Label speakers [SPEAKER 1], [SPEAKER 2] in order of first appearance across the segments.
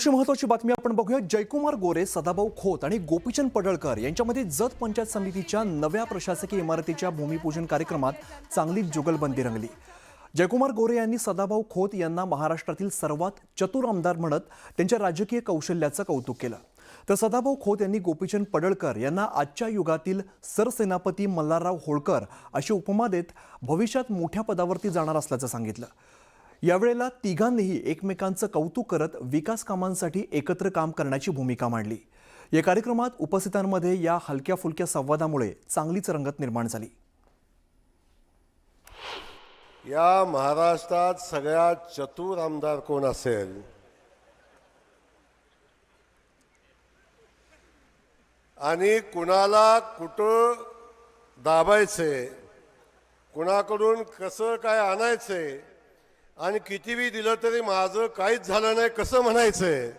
[SPEAKER 1] पुढची महत्त्वाची बातमी आपण बघूया। जयकुमार गोरे, सदाभाऊ खोत आणि गोपीचंद पडळकर यांच्यामध्ये जत पंचायत समितीच्या नव्या प्रशासकीय इमारतीच्या भूमिपूजन कार्यक्रमात चांगली जुगलबंदी रंगली। जयकुमार गोरे यांनी सदाभाऊ खोत यांना महाराष्ट्रातील सर्वात चतुर आमदार म्हणत त्यांच्या राजकीय कौशल्याचं कौतुक केलं। तर सदाभाऊ खोत यांनी गोपीचंद पडळकर यांना आजच्या युगातील सरसेनापती मल्हारराव होळकर अशी उपमा देत भविष्यात मोठ्या पदावरती जाणार असल्याचं सांगितलं। यावेळेला तिघांनीही एकमेकांचं कौतुक करत विकास कामांसाठी एकत्र काम करण्याची भूमिका मांडली। या कार्यक्रमात उपस्थितांमध्ये या हलक्या फुलक्या संवादामुळे चांगलीच रंगत निर्माण झाली।
[SPEAKER 2] या महाराष्ट्रात सगळ्यात चतुर आमदार कोण असेल आणि कुणाला कुठं दाबायचे, कुणाकडून कसं काय आणायचे आणि कितीही दिलं तरी माझं काहीच झालं नाही कसं म्हणायचंय,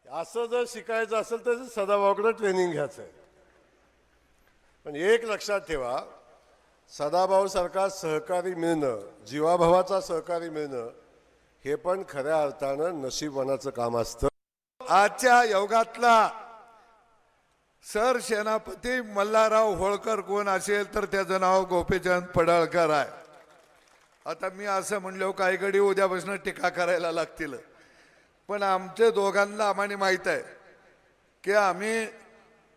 [SPEAKER 2] असं जर शिकायचं असेल तर सदाभाऊकडे ट्रेनिंग घ्यायचं आहे। पण एक लक्षात ठेवा, सदाभाऊ सारखा सहकारी मिळणं, जीवाभावाचा सहकारी मिळणं हे पण खऱ्या अर्थानं नशीबवानाचं काम असतं।
[SPEAKER 3] आजच्या युगातला सरसेनापती मल्हारराव होळकर कोण असेल तर त्याचं नाव गोपीचंद पडळकर आहे। आता मी असं म्हणलो काही घडी उद्यापासून टीका करायला लागतील, पण आमच्या दोघांना आम्हाला माहीत आहे की आम्ही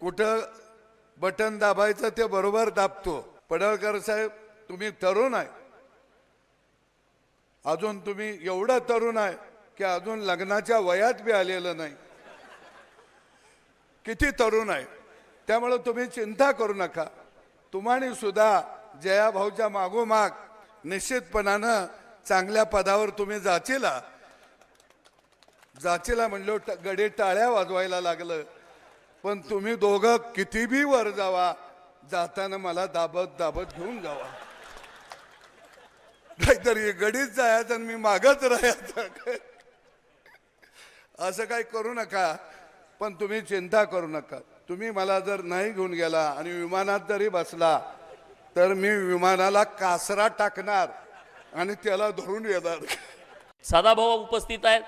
[SPEAKER 3] कुठं बटन दाबायचं ते बरोबर दाबतो। पडळकर साहेब, तुम्ही तरुण आहे, अजून तुम्ही एवढं तरुण आहे की अजून लग्नाच्या वयात बी आलेलं नाही, किती तरुण आहे। त्यामुळे तुम्ही चिंता करू नका, तुम्हाला सुद्धा जयाभाऊच्या मागोमाग निश्चितपणानं चांगल्या पदावर तुम्ही जाचीला म्हणलो गडे टाळ्या वाजवायला लागलं, पण तुम्ही दोघं किती बी वर जावा, जाताना मला दाबत दाबत घेऊन जावा। काहीतरी गडीच जायचं आणि मी मागच राहायचं, असं काही करू नका। पण तुम्ही चिंता करू नका, तुम्ही मला जर नाही घेऊन गेला आणि विमानात जरी बसला तर मी विमानाला कासरा टाकणार आणि त्याला धरून येणार।
[SPEAKER 4] सदाभाऊ उपस्थित आहेत।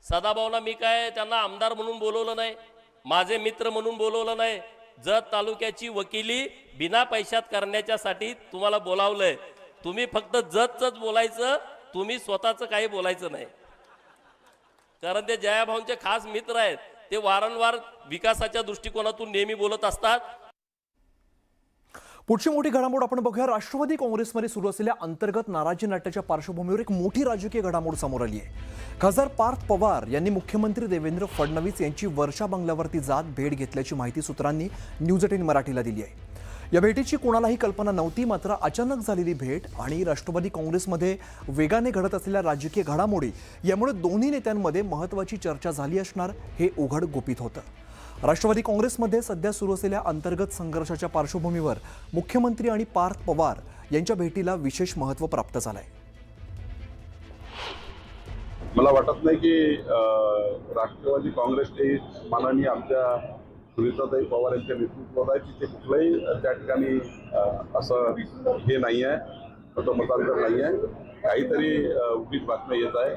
[SPEAKER 4] सदाभाऊला मी काय त्यांना आमदार म्हणून बोलवलं नाही, माझे मित्र म्हणून बोलवलं नाही, जत तालुक्याची वकिली बिना पैशात करण्याच्यासाठी तुम्हाला बोलावलंय। तुम्ही फक्त जतच बोलायचं, तुम्ही स्वतःचं काही बोलायचं नाही, कारण ते जयाभाऊंचे खास मित्र आहेत, ते वारंवार विकासाच्या दृष्टिकोनातून नेहमी बोलत असतात।
[SPEAKER 1] पुढची मोठी घडामोड आपण बघूया। राष्ट्रवादी काँग्रेसमध्ये सुरू असलेल्या अंतर्गत नाराजी नाट्याच्या पार्श्वभूमीवर एक मोठी राजकीय घडामोड समोर आली आहे। खासदार पार्थ पवार यांनी मुख्यमंत्री देवेंद्र फडणवीस यांची वर्षा बंगल्यावरती जात भेट घेतल्याची माहिती सूत्रांनी न्यूज 18 मराठीला दिली आहे। या भेटीची कोणालाही कल्पना नव्हती, मात्र अचानक झालेली भेट आणि राष्ट्रवादी काँग्रेसमध्ये वेगाने घडत असलेल्या राजकीय घडामोडी यामुळे दोन्ही नेत्यांमध्ये महत्त्वाची चर्चा झाली असणार हे उघड गुपित होतं। राष्ट्रवादी काँग्रेसमध्ये सध्या सुरू असलेल्या अंतर्गत संघर्षाच्या पार्श्वभूमीवर मुख्यमंत्री आणि पार्थ पवार यांच्या भेटीला विशेष महत्त्व प्राप्त झालंय।
[SPEAKER 5] मला वाटत नाही की राष्ट्रवादी काँग्रेसचे माननीय आमच्या सुनीताताई पवार यांच्या नेतृत्वात आहे, तिथे कुठलंही त्या ठिकाणी असं हे नाही आहे, मतांतर नाही आहे, काहीतरी उगीच बातम्या येत आहे।